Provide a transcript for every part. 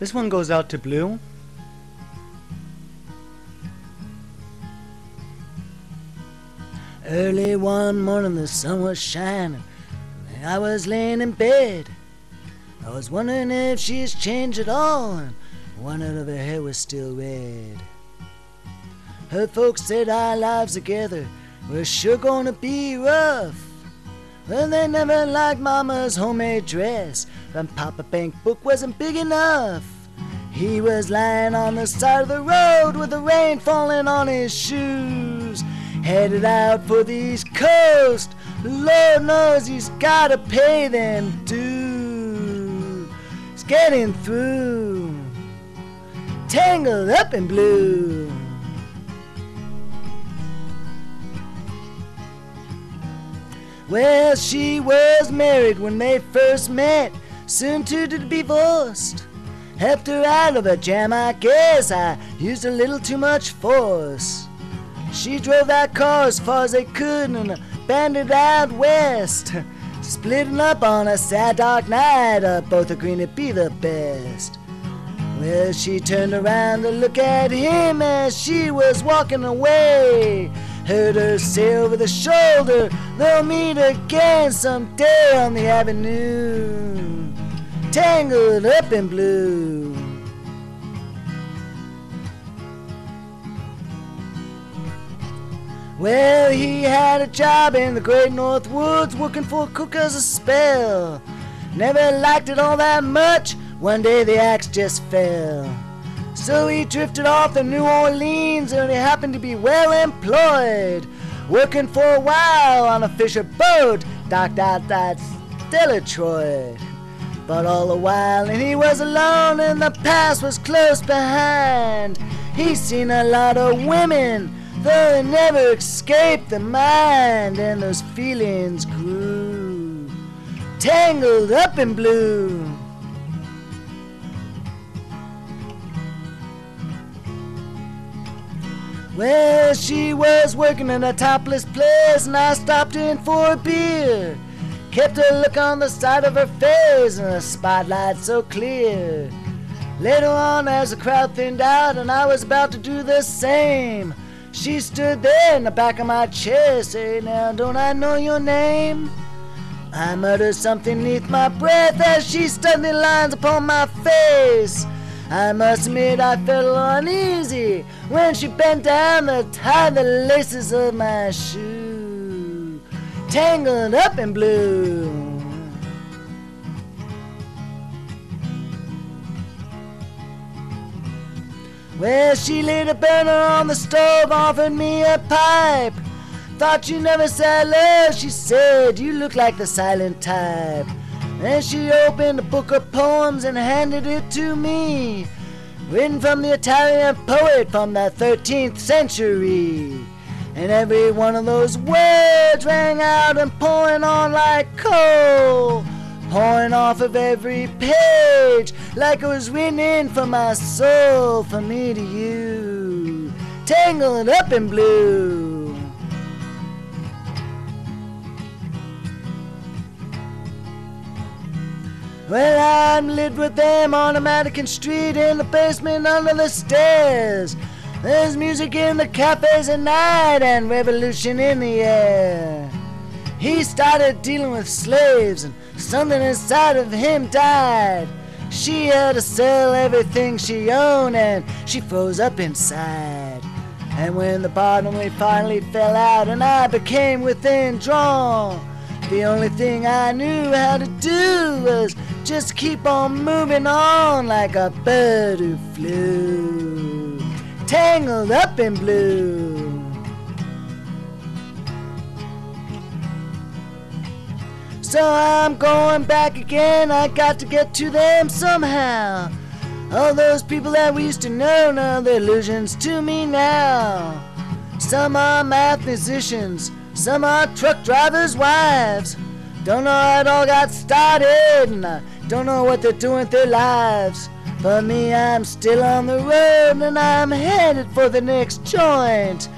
This one goes out to Blue. Early one morning the sun was shining, and I was laying in bed. I was wondering if she's changed at all, and wondered if her hair was still red. Her folks said our lives together were sure gonna be rough. Well, they never liked Mama's homemade dress, and Papa Bank book wasn't big enough. He was lying on the side of the road with the rain falling on his shoes, headed out for the East Coast. Lord knows he's gotta pay them dues. He's getting through, tangled up in blue. Well, she was married when they first met, soon to be divorced. Helped her out of a jam, I guess I used a little too much force. She drove that car as far as they could and abandoned out west, splitting up on a sad dark night, both agreeing to be the best. Well, she turned around to look at him as she was walking away. Heard her say over the shoulder, they'll meet again someday on the avenue, tangled up in blue. Well, he had a job in the great North Woods, working for a cook as a spell. Never liked it all that much, one day the axe just fell. So he drifted off to New Orleans, and he happened to be well employed, working for a while on a fisher boat docked out at Detroit. But all the while, and he was alone, and the past was close behind. He's seen a lot of women, though they never escaped the mind, and those feelings grew, tangled up in blue. Well, she was working in a topless place, and I stopped in for a beer. Kept a look on the side of her face, and the spotlight so clear. Later on, as the crowd thinned out, and I was about to do the same, she stood there in the back of my chair, saying, "Now, don't I know your name?" I muttered something neath my breath as she studied the lines upon my face. I must admit I felt a little uneasy when she bent down to tie the laces of my shoe, tangled up in blue. Well, she lit a burner on the stove, offered me a pipe. Thought you never said hello, she said, you look like the silent type. Then she opened a book of poems and handed it to me, written from the Italian poet from the 13th century. And every one of those words rang out and pouring on like coal, pouring off of every page like it was written in from my soul, from me to you, tangled up in blue. Well, I'm lived with them on a Madigan Street, in the basement under the stairs. There's music in the cafes at night and revolution in the air. He started dealing with slaves and something inside of him died. She had to sell everything she owned and she froze up inside. And when the bottom finally fell out and I became withdrawn, the only thing I knew how to do was just keep on moving on like a bird who flew, tangled up in blue. So I'm going back again, I got to get to them somehow. All those people that we used to know, now they're illusions to me now. Some are math musicians, some are truck drivers' wives. Don't know how it all got started, and I don't know what they're doing with their lives. For me, I'm still on the road, and I'm headed for the next joint.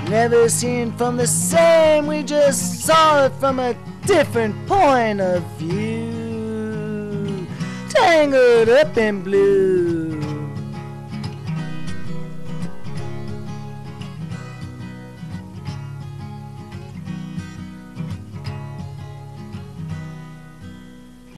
Never seen from the same, we just saw it from a different point of view. tangled up in blue.